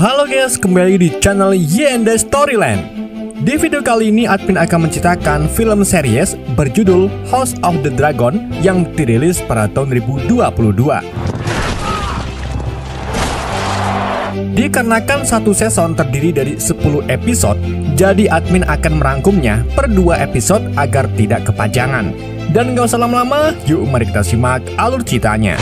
Halo guys, kembali di channel YND Storyland. Di video kali ini admin akan menceritakan film series berjudul House of the Dragon yang dirilis pada tahun 2022. Dikarenakan satu season terdiri dari 10 episode, jadi admin akan merangkumnya per 2 episode agar tidak kepanjangan. Dan gak usah lama-lama, yuk mari kita simak alur ceritanya.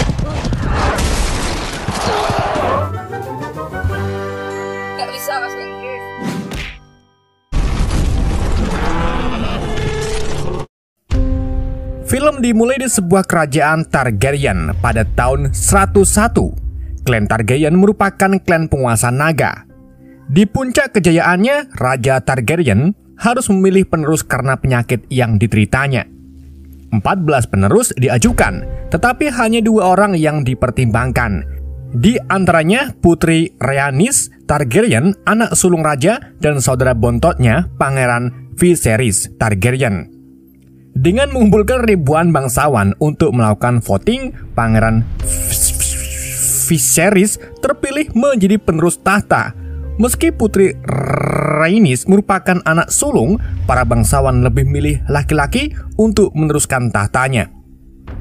Film dimulai di sebuah kerajaan Targaryen pada tahun 101. Klan Targaryen merupakan klan penguasa naga. Di puncak kejayaannya, Raja Targaryen harus memilih penerus karena penyakit yang dideritanya. 14 penerus diajukan, tetapi hanya 2 orang yang dipertimbangkan. Di antaranya Putri Rhaenys Targaryen, anak sulung raja, dan saudara bontotnya Pangeran Viserys Targaryen. Dengan mengumpulkan ribuan bangsawan untuk melakukan voting, Pangeran Viserys terpilih menjadi penerus tahta. Meski Putri Rhaenys merupakan anak sulung, para bangsawan lebih milih laki-laki untuk meneruskan tahtanya.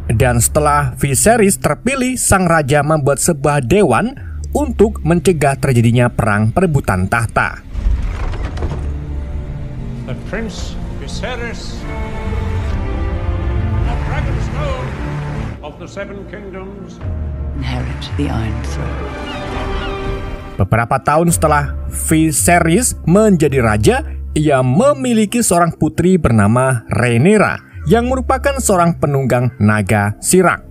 Dan setelah Viserys terpilih, sang raja membuat sebuah dewan untuk mencegah terjadinya perang perebutan tahta. The Prince Viserys, the Dragonstone of the Seven Kingdoms, inherit the Iron Throne. Beberapa tahun setelah Viserys menjadi raja, ia memiliki seorang putri bernama Rhaenyra yang merupakan seorang penunggang naga Sirak.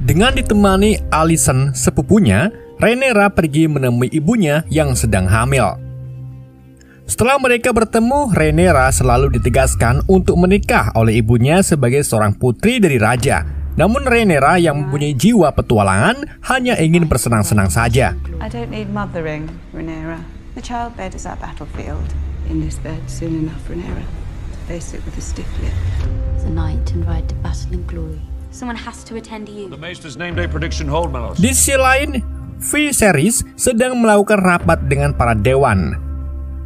Dengan ditemani Alicent sepupunya, Rhaenyra pergi menemui ibunya yang sedang hamil. Setelah mereka bertemu, Rhaenyra selalu ditegaskan untuk menikah oleh ibunya sebagai seorang putri dari raja. Namun Rhaenyra yang mempunyai jiwa petualangan hanya ingin bersenang-senang saja. I don't need mothering, Rhaenyra. The childbed is our battlefield. In this bed soon enough, Rhaenyra. Face it with a stiff lip. The night and ride to battle and glory. Someone has to attend to you. the Maester's name day prediction hold, my lord. Di sisi lain, Viserys sedang melakukan rapat dengan para dewan.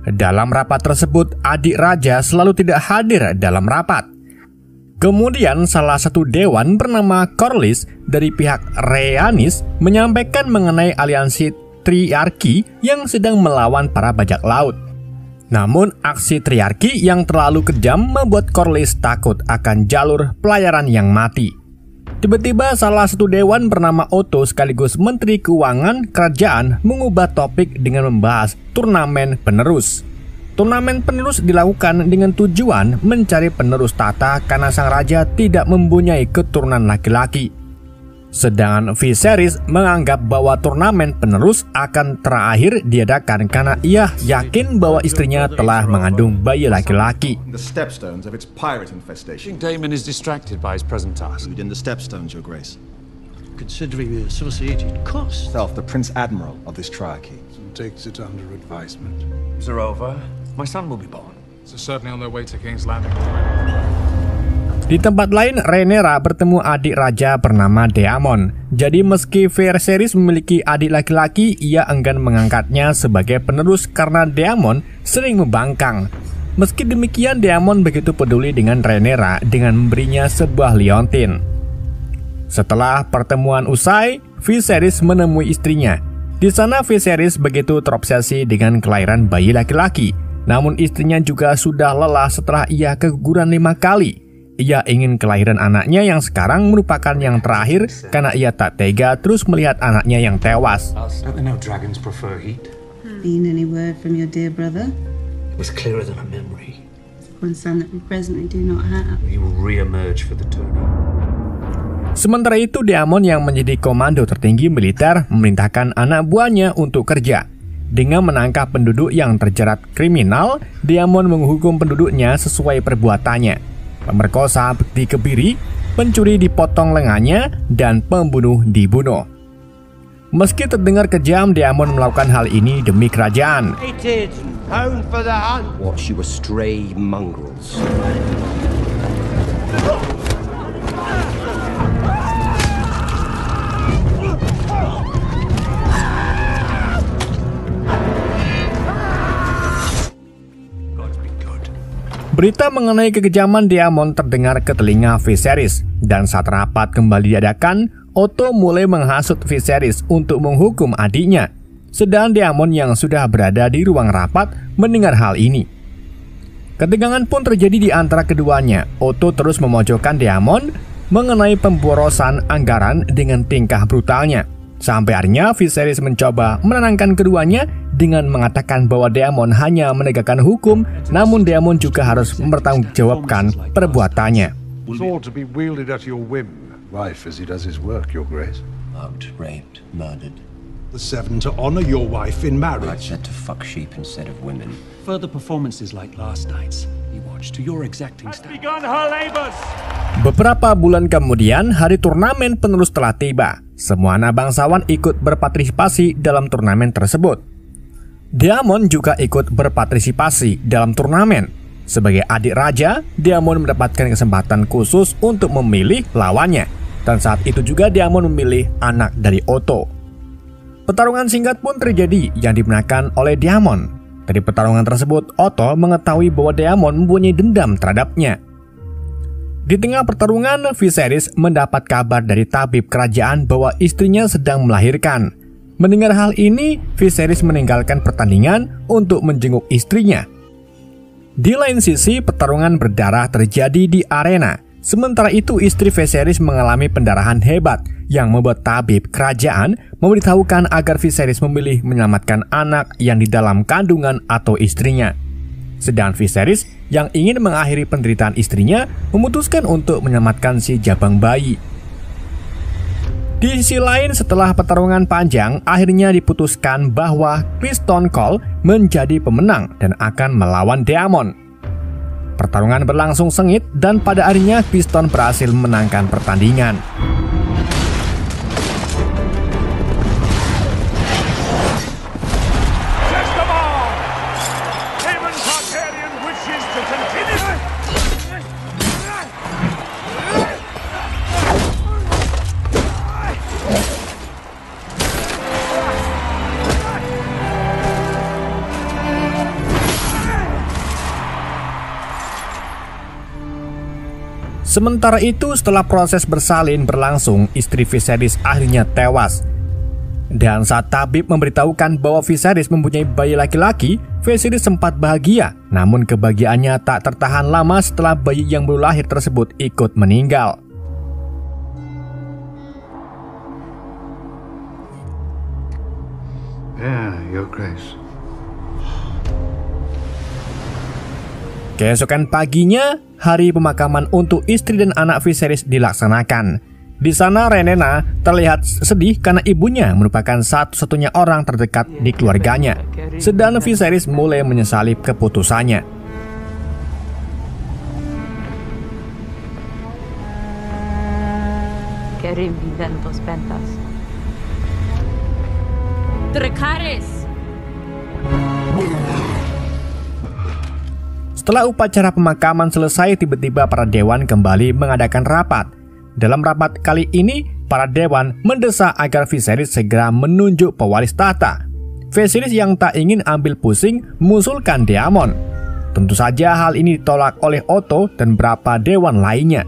Dalam rapat tersebut, adik raja selalu tidak hadir dalam rapat. Kemudian salah satu dewan bernama Corlys dari pihak Rhaenys menyampaikan mengenai aliansi triarki yang sedang melawan para bajak laut. Namun aksi triarki yang terlalu kejam membuat Corlys takut akan jalur pelayaran yang mati. Tiba-tiba salah satu dewan bernama Otto sekaligus Menteri Keuangan Kerajaan mengubah topik dengan membahas turnamen penerus. Turnamen penerus dilakukan dengan tujuan mencari penerus tahta karena sang raja tidak mempunyai keturunan laki-laki. Sedangkan Viserys menganggap bahwa turnamen penerus akan terakhir diadakan karena ia yakin bahwa istrinya telah mengandung bayi laki-laki. The Stepstones of its pirate infestation. Daemon is distracted by his present task. In the Stepstones, Your Grace. Considering the associated costs, Self, the Prince Admiral of this triarchy. takes it under advisement. Zerova, my son will be born. So certainly on their way to King's Landing. Di tempat lain, Rhaenyra bertemu adik raja bernama Daemon. Jadi meski Viserys memiliki adik laki-laki, ia enggan mengangkatnya sebagai penerus karena Daemon sering membangkang. Meski demikian, Daemon begitu peduli dengan Rhaenyra dengan memberinya sebuah liontin. Setelah pertemuan usai, Viserys menemui istrinya. Di sana Viserys begitu terobsesi dengan kelahiran bayi laki-laki. Namun istrinya juga sudah lelah setelah ia keguguran 5 kali. Ia ingin kelahiran anaknya yang sekarang merupakan yang terakhir karena ia tak tega terus melihat anaknya yang tewas. Don't they know dragons prefer heat? Been any word from your dear brother? It was clearer than a memory. One son that we presently do not have. He will re-emerge for the tourney. Sementara itu, Daemon yang menjadi komando tertinggi militer memerintahkan anak buahnya untuk kerja. Dengan menangkap penduduk yang terjerat kriminal, Daemon menghukum penduduknya sesuai perbuatannya. Pemerkosa dikebiri, pencuri dipotong lengannya, dan pembunuh dibunuh. Meski terdengar kejam, Daemon melakukan hal ini demi kerajaan. Watch you stray mongrels. Berita mengenai kekejaman Daemon terdengar ke telinga Viserys, dan saat rapat kembali diadakan, Otto mulai menghasut Viserys untuk menghukum adiknya. Sedang Daemon yang sudah berada di ruang rapat mendengar hal ini. Ketegangan pun terjadi di antara keduanya. Otto terus memojokkan Daemon mengenai pemborosan anggaran dengan tingkah brutalnya. Sampai akhirnya Viserys mencoba menenangkan keduanya dengan mengatakan bahwa Daemon hanya menegakkan hukum, namun Daemon juga harus mempertanggungjawabkan perbuatannya. Sword to be wielded at your whim. Wife as he does his work, Your Grace. Mugged, raped, murdered. The seven to honor your wife in I marriage. said to fuck sheep instead of women. Further performances like last night's. You watch to your exacting Has standards. begun her labors. Beberapa bulan kemudian, hari turnamen penerus telah tiba. Semua anak bangsawan ikut berpartisipasi dalam turnamen tersebut. Daemon juga ikut berpartisipasi dalam turnamen. Sebagai adik raja, Daemon mendapatkan kesempatan khusus untuk memilih lawannya. Dan saat itu juga Daemon memilih anak dari Otto. Pertarungan singkat pun terjadi yang dimenangkan oleh Daemon. Dari pertarungan tersebut, Otto mengetahui bahwa Daemon mempunyai dendam terhadapnya. Di tengah pertarungan, Viserys mendapat kabar dari tabib kerajaan bahwa istrinya sedang melahirkan. Mendengar hal ini, Viserys meninggalkan pertandingan untuk menjenguk istrinya. Di lain sisi, pertarungan berdarah terjadi di arena. Sementara itu, istri Viserys mengalami pendarahan hebat yang membuat tabib kerajaan memberitahukan agar Viserys memilih menyelamatkan anak yang di dalam kandungan atau istrinya. Sedang Viserys yang ingin mengakhiri penderitaan istrinya memutuskan untuk menyelamatkan si jabang bayi. Di sisi lain, setelah pertarungan panjang, akhirnya diputuskan bahwa Criston Cole menjadi pemenang dan akan melawan Daemon. Pertarungan berlangsung sengit dan pada akhirnya Criston berhasil memenangkan pertandingan. Sementara itu, setelah proses bersalin berlangsung, istri Viserys akhirnya tewas. Dan saat tabib memberitahukan bahwa Viserys mempunyai bayi laki-laki, Viserys sempat bahagia. Namun kebahagiaannya tak tertahan lama setelah bayi yang baru lahir tersebut ikut meninggal. Yeah, Your Grace. Keesokan paginya, hari pemakaman untuk istri dan anak Viserys dilaksanakan. Di sana Rhaenyra terlihat sedih karena ibunya merupakan satu-satunya orang terdekat di keluarganya. Sedang Viserys mulai menyesali keputusannya. Kerim videntos pentas. Dracarys. Setelah upacara pemakaman selesai, tiba-tiba para dewan kembali mengadakan rapat. Dalam rapat kali ini, para dewan mendesak agar Viserys segera menunjuk pewaris tahta. Viserys yang tak ingin ambil pusing mengusulkan Daemon. Tentu saja hal ini ditolak oleh Otto dan beberapa dewan lainnya.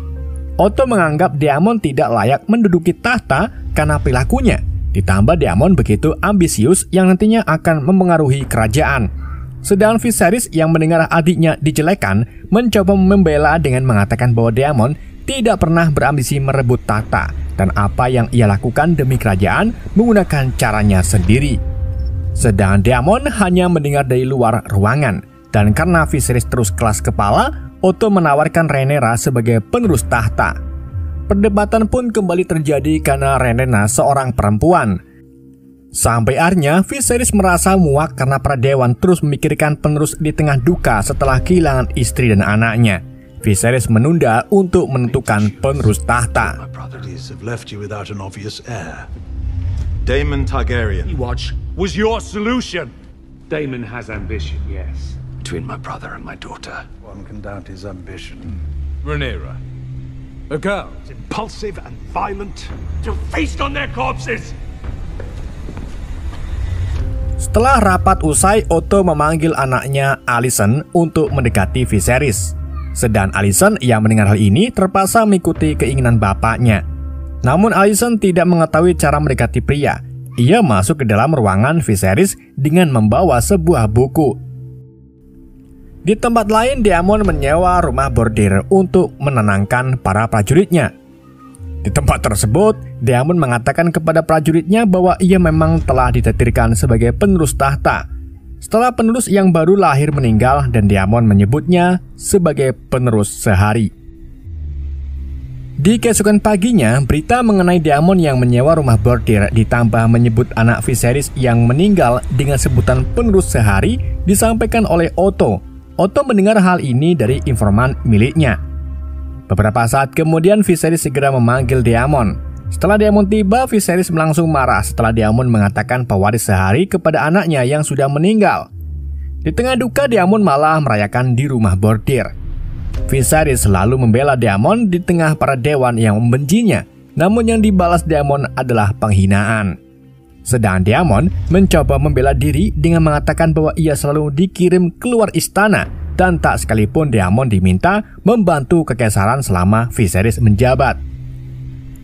Otto menganggap Daemon tidak layak menduduki tahta karena perilakunya. Ditambah Daemon begitu ambisius yang nantinya akan mempengaruhi kerajaan. Sedang Viserys yang mendengar adiknya dijelekan mencoba membela dengan mengatakan bahwa Daemon tidak pernah berambisi merebut tahta dan apa yang ia lakukan demi kerajaan menggunakan caranya sendiri. Sedang Daemon hanya mendengar dari luar ruangan, dan karena Viserys terus keras kepala, Otto menawarkan Rhaenyra sebagai penerus tahta. Perdebatan pun kembali terjadi karena Rhaenyra seorang perempuan. Sampai akhirnya Viserys merasa muak karena para dewan terus memikirkan penerus di tengah duka setelah kehilangan istri dan anaknya. Viserys menunda untuk menentukan penerus tahta. Daemon Targaryen. Watch was your solution. Daemon has ambition, yes. Between my brother and my daughter. One can doubt his ambition. Rhaenyra, a girl Impulsive and violent. to feast on their corpses. Setelah rapat usai, Otto memanggil anaknya Alicent untuk mendekati Viserys. Sedang Alicent yang mendengar hal ini terpaksa mengikuti keinginan bapaknya. Namun Alicent tidak mengetahui cara mendekati pria. Ia masuk ke dalam ruangan Viserys dengan membawa sebuah buku. Di tempat lain, Daemon menyewa rumah bordir untuk menenangkan para prajuritnya. Di tempat tersebut, Daemon mengatakan kepada prajuritnya bahwa ia memang telah ditetirkan sebagai penerus tahta setelah penerus yang baru lahir meninggal, dan Daemon menyebutnya sebagai penerus sehari. Di keesokan paginya, berita mengenai Daemon yang menyewa rumah bordir ditambah menyebut anak Viserys yang meninggal dengan sebutan penerus sehari disampaikan oleh Otto. Otto mendengar hal ini dari informan miliknya. Beberapa saat kemudian Viserys segera memanggil Daemon. Setelah Daemon tiba, Viserys langsung marah setelah Daemon mengatakan pewaris sehari kepada anaknya yang sudah meninggal. Di tengah duka, Daemon malah merayakan di rumah bordir. Viserys selalu membela Daemon di tengah para dewan yang membencinya, namun yang dibalas Daemon adalah penghinaan. Sedang Daemon mencoba membela diri dengan mengatakan bahwa ia selalu dikirim keluar istana dan tak sekalipun Daemon diminta membantu kekaisaran selama Viserys menjabat.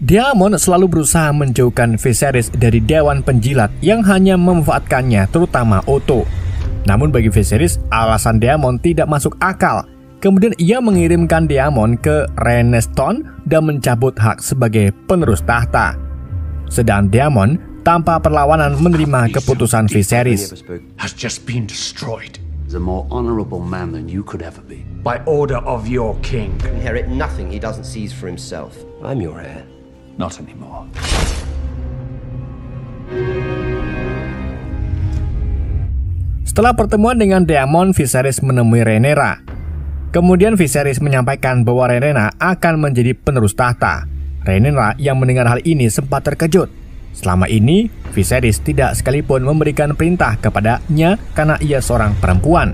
Daemon selalu berusaha menjauhkan Viserys dari dewan penjilat yang hanya memanfaatkannya, terutama Otto. Namun bagi Viserys, alasan Daemon tidak masuk akal. Kemudian ia mengirimkan Daemon ke Rhaenys Stone dan mencabut hak sebagai penerus tahta. Sedang Daemon tanpa perlawanan menerima keputusan Viserys. Has just been destroyed. He's a more honorable man than you could ever be. By order of your king. Inherit nothing he doesn't seize for himself. I'm your heir. Not anymore. Setelah pertemuan dengan Daemon, Viserys menemui Rhaenyra. Kemudian Viserys menyampaikan bahwa Rhaenyra akan menjadi penerus tahta. Rhaenyra yang mendengar hal ini sempat terkejut. Selama ini, Viserys tidak sekalipun memberikan perintah kepadanya karena ia seorang perempuan.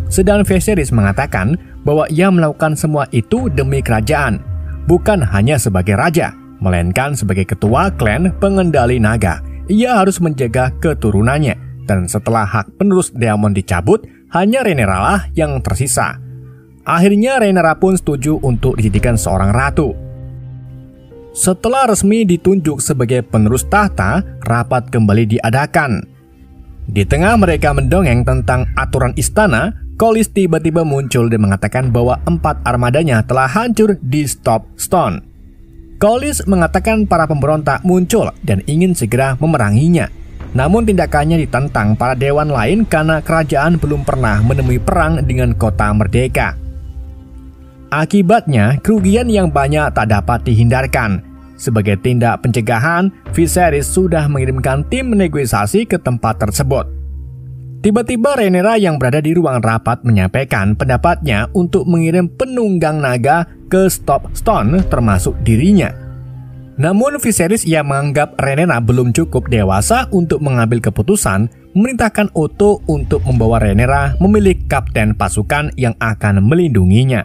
Sedang Viserys mengatakan bahwa ia melakukan semua itu demi kerajaan, bukan hanya sebagai raja, melainkan sebagai ketua klan pengendali naga. Ia harus menjaga keturunannya, dan setelah hak penerus Daemon dicabut, hanya Rhaenyra lah yang tersisa. Akhirnya Rhaenyra pun setuju untuk dijadikan seorang ratu. Setelah resmi ditunjuk sebagai penerus tahta, rapat kembali diadakan. Di tengah mereka mendongeng tentang aturan istana, Corlys tiba-tiba muncul dan mengatakan bahwa 4 armadanya telah hancur di Stop Stone. Corlys mengatakan para pemberontak muncul dan ingin segera memeranginya. Namun tindakannya ditentang para dewan lain karena kerajaan belum pernah menemui perang dengan kota merdeka. Akibatnya, kerugian yang banyak tak dapat dihindarkan. Sebagai tindak pencegahan, Viserys sudah mengirimkan tim negosiasi ke tempat tersebut. Tiba-tiba Rhaenyra yang berada di ruang rapat menyampaikan pendapatnya untuk mengirim penunggang naga ke Stop Stone termasuk dirinya. Namun Viserys yang menganggap Rhaenyra belum cukup dewasa untuk mengambil keputusan, memerintahkan Otto untuk membawa Rhaenyra memilih kapten pasukan yang akan melindunginya.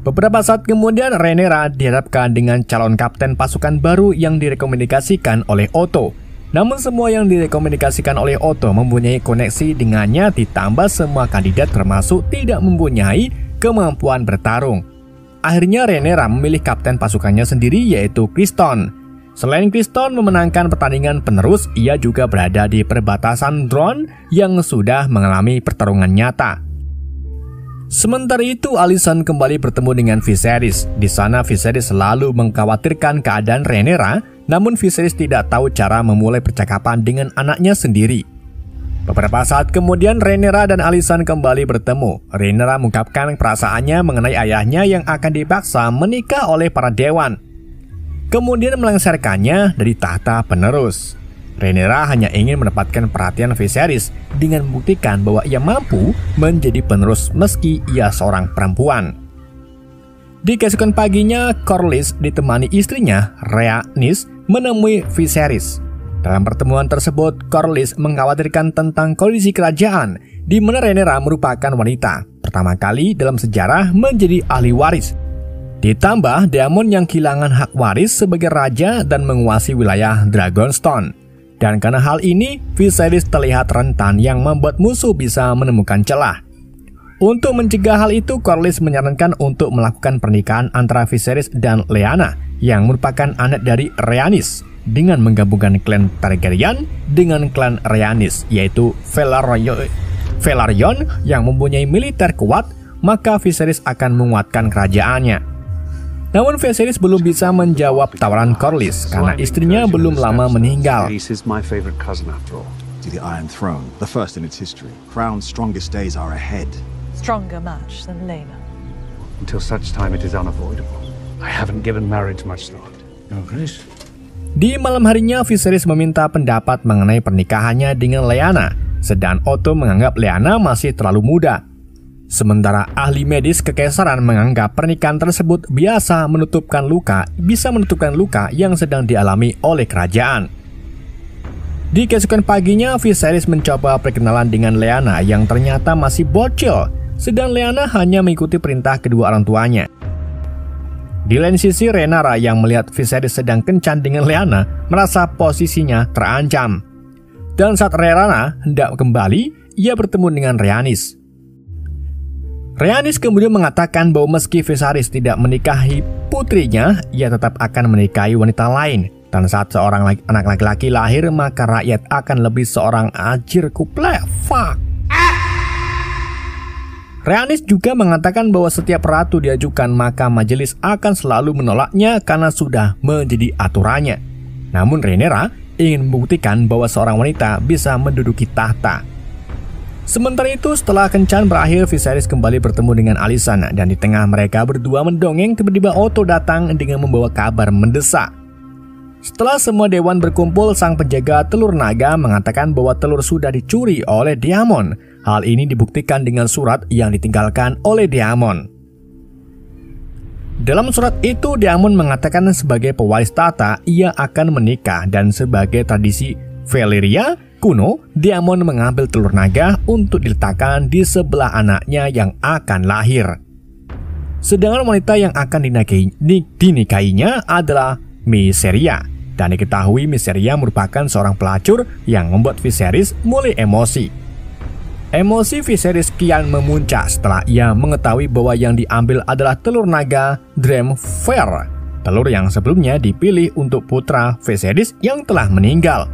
Beberapa saat kemudian Rhaenyra dihadapkan dengan calon kapten pasukan baru yang direkomendasikan oleh Otto. Namun semua yang direkomendasikan oleh Otto mempunyai koneksi dengannya, ditambah semua kandidat termasuk tidak mempunyai kemampuan bertarung. Akhirnya Rhaenyra memilih kapten pasukannya sendiri, yaitu Criston. Selain Criston memenangkan pertandingan penerus, ia juga berada di perbatasan Drogon yang sudah mengalami pertarungan nyata. Sementara itu, Alicent kembali bertemu dengan Viserys. Di sana Viserys selalu mengkhawatirkan keadaan Rhaenyra, namun Viserys tidak tahu cara memulai percakapan dengan anaknya sendiri. Beberapa saat kemudian Rhaenyra dan Alicent kembali bertemu. Rhaenyra mengungkapkan perasaannya mengenai ayahnya yang akan dipaksa menikah oleh para dewan, kemudian melengsarkannya dari tahta penerus. Rhaenyra hanya ingin mendapatkan perhatian Viserys dengan membuktikan bahwa ia mampu menjadi penerus meski ia seorang perempuan. Di keesokan paginya, Corlys ditemani istrinya, Rhaenys, menemui Viserys. Dalam pertemuan tersebut, Corlys mengkhawatirkan tentang kondisi kerajaan, di mana Rhaenyra merupakan wanita pertama kali dalam sejarah menjadi ahli waris. Ditambah Daemon yang kehilangan hak waris sebagai raja dan menguasai wilayah Dragonstone. Dan karena hal ini, Viserys terlihat rentan yang membuat musuh bisa menemukan celah. Untuk mencegah hal itu, Corlys menyarankan untuk melakukan pernikahan antara Viserys dan Lyanna yang merupakan anak dari Rhaenys dengan menggabungkan klan Targaryen dengan klan Rhaenys, yaitu Velaryon yang mempunyai militer kuat, maka Viserys akan menguatkan kerajaannya. Namun Viserys belum bisa menjawab tawaran Corlys karena istrinya belum lama meninggal. To the Iron Throne, the first in its history. Crown's strongest days are ahead. Stronger match than Laena. Until such time it is unavoidable. I haven't given marriage much thought. Your Grace. Di malam harinya, Viserys meminta pendapat mengenai pernikahannya dengan Lyanna, sedang Otto menganggap Lyanna masih terlalu muda. Sementara ahli medis kekaisaran menganggap pernikahan tersebut bisa menutupkan luka yang sedang dialami oleh kerajaan. Di keesokan paginya, Viserys mencoba perkenalan dengan Lyanna yang ternyata masih bocil, sedang Lyanna hanya mengikuti perintah kedua orang tuanya. Di lain sisi, Rhaenyra yang melihat Viserys sedang kencan dengan Lyanna merasa posisinya terancam. Dan saat Rhaenyra hendak kembali, ia bertemu dengan Rhaenys. Rhaenys kemudian mengatakan bahwa meski Viserys tidak menikahi putrinya, ia tetap akan menikahi wanita lain. Dan saat seorang anak laki-laki lahir, maka rakyat akan lebih seorang ajir kuple. Fuck. Rhaenys juga mengatakan bahwa setiap ratu diajukan, maka majelis akan selalu menolaknya karena sudah menjadi aturannya. Namun Rhaenyra ingin membuktikan bahwa seorang wanita bisa menduduki tahta. Sementara itu, setelah kencan berakhir, Viserys kembali bertemu dengan Alicent, dan di tengah mereka berdua mendongeng, tiba-tiba Otto datang dengan membawa kabar mendesak. Setelah semua dewan berkumpul, sang penjaga telur naga mengatakan bahwa telur sudah dicuri oleh Daemon. Hal ini dibuktikan dengan surat yang ditinggalkan oleh Daemon. Dalam surat itu, Daemon mengatakan sebagai pewaris tahta, ia akan menikah, dan sebagai tradisi Valyria kuno, Daemon mengambil telur naga untuk diletakkan di sebelah anaknya yang akan lahir. Sedangkan wanita yang akan dinikahinya adalah Mysaria, dan diketahui Mysaria merupakan seorang pelacur yang membuat Viserys mulai emosi. Emosi Viserys kian memuncak setelah ia mengetahui bahwa yang diambil adalah telur naga Dreamfire, telur yang sebelumnya dipilih untuk putra Viserys yang telah meninggal.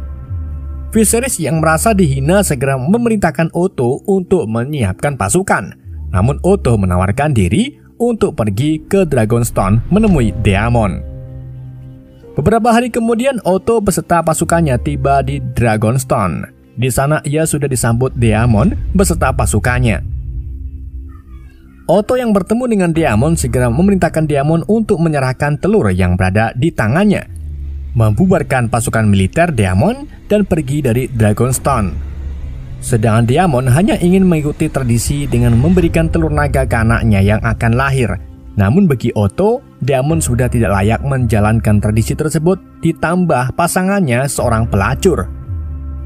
Viserys yang merasa dihina segera memerintahkan Otto untuk menyiapkan pasukan. Namun Otto menawarkan diri untuk pergi ke Dragonstone menemui Daemon. Beberapa hari kemudian, Otto beserta pasukannya tiba di Dragonstone. Di sana ia sudah disambut Daemon beserta pasukannya. Otto yang bertemu dengan Daemon segera memerintahkan Daemon untuk menyerahkan telur yang berada di tangannya, membubarkan pasukan militer Daemon dan pergi dari Dragonstone. Sedangkan Daemon hanya ingin mengikuti tradisi dengan memberikan telur naga ke anaknya yang akan lahir. Namun bagi Otto, Daemon sudah tidak layak menjalankan tradisi tersebut, ditambah pasangannya seorang pelacur.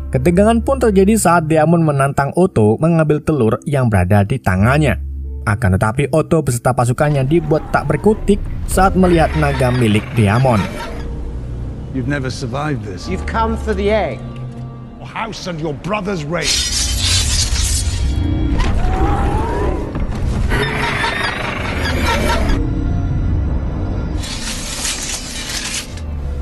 Ketegangan pun terjadi saat Daemon menantang Otto mengambil telur yang berada di tangannya. Akan tetapi Otto beserta pasukannya dibuat tak berkutik saat melihat naga milik Daemon. You've never survived this. You've come for the egg. Your house and your brother's race.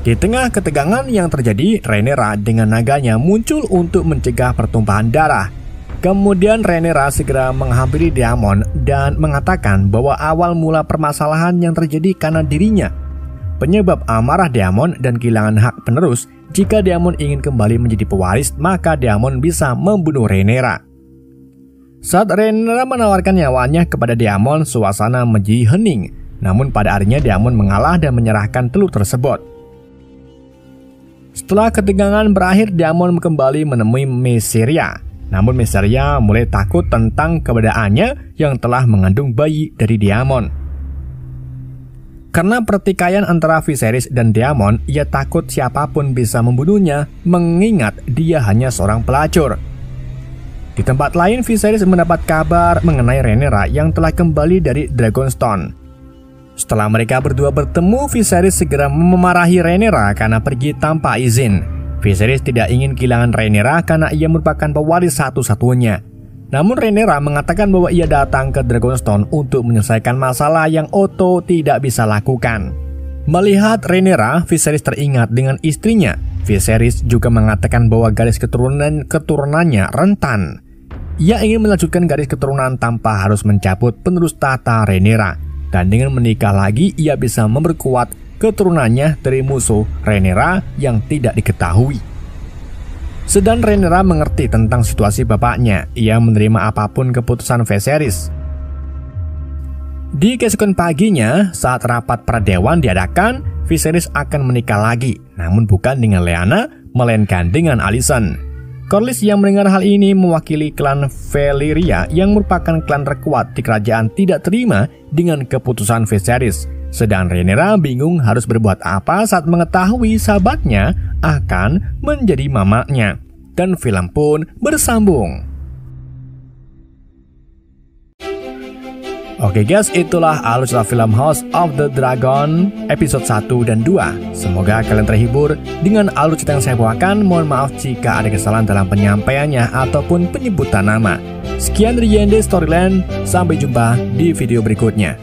Di tengah ketegangan yang terjadi, Rhaenyra dengan naganya muncul untuk mencegah pertumpahan darah. Kemudian Rhaenyra segera menghampiri Daemon dan mengatakan bahwa awal mula permasalahan yang terjadi karena dirinya. Penyebab amarah Daemon dan kehilangan hak penerus, jika Daemon ingin kembali menjadi pewaris, maka Daemon bisa membunuh Rhaenyra. Saat Rhaenyra menawarkan nyawanya kepada Daemon, suasana menjadi hening. Namun pada akhirnya Daemon mengalah dan menyerahkan telur tersebut. Setelah ketegangan berakhir, Daemon kembali menemui Mysaria. Namun Mysaria mulai takut tentang keberadaannya yang telah mengandung bayi dari Daemon. Karena pertikaian antara Viserys dan Daemon, ia takut siapapun bisa membunuhnya, mengingat dia hanya seorang pelacur. Di tempat lain, Viserys mendapat kabar mengenai Rhaenyra yang telah kembali dari Dragonstone. Setelah mereka berdua bertemu, Viserys segera memarahi Rhaenyra karena pergi tanpa izin. Viserys tidak ingin kehilangan Rhaenyra karena ia merupakan pewaris satu-satunya. Namun Rhaenyra mengatakan bahwa ia datang ke Dragonstone untuk menyelesaikan masalah yang Otto tidak bisa lakukan. Melihat Rhaenyra, Viserys teringat dengan istrinya. Viserys juga mengatakan bahwa garis keturunannya rentan. Ia ingin melanjutkan garis keturunan tanpa harus mencabut penerus tahta Rhaenyra. Dan dengan menikah lagi, ia bisa memperkuat keturunannya dari musuh Rhaenyra yang tidak diketahui. Sedang Rhaenyra mengerti tentang situasi bapaknya, ia menerima apapun keputusan Viserys. Di keesokan paginya, saat rapat para dewan diadakan, Viserys akan menikah lagi, namun bukan dengan Lyanna, melainkan dengan Alicent. Corlys yang mendengar hal ini mewakili klan Valyria yang merupakan klan terkuat di kerajaan tidak terima dengan keputusan Viserys. Sedang Rhaenyra bingung harus berbuat apa saat mengetahui sahabatnya akan menjadi mamanya. Dan film pun bersambung. Oke guys, itulah alur cerita film House of the Dragon episode 1 dan 2. Semoga kalian terhibur dengan alur cerita yang saya bawakan. Mohon maaf jika ada kesalahan dalam penyampaiannya ataupun penyebutan nama. Sekian dari YND Storyland, sampai jumpa di video berikutnya.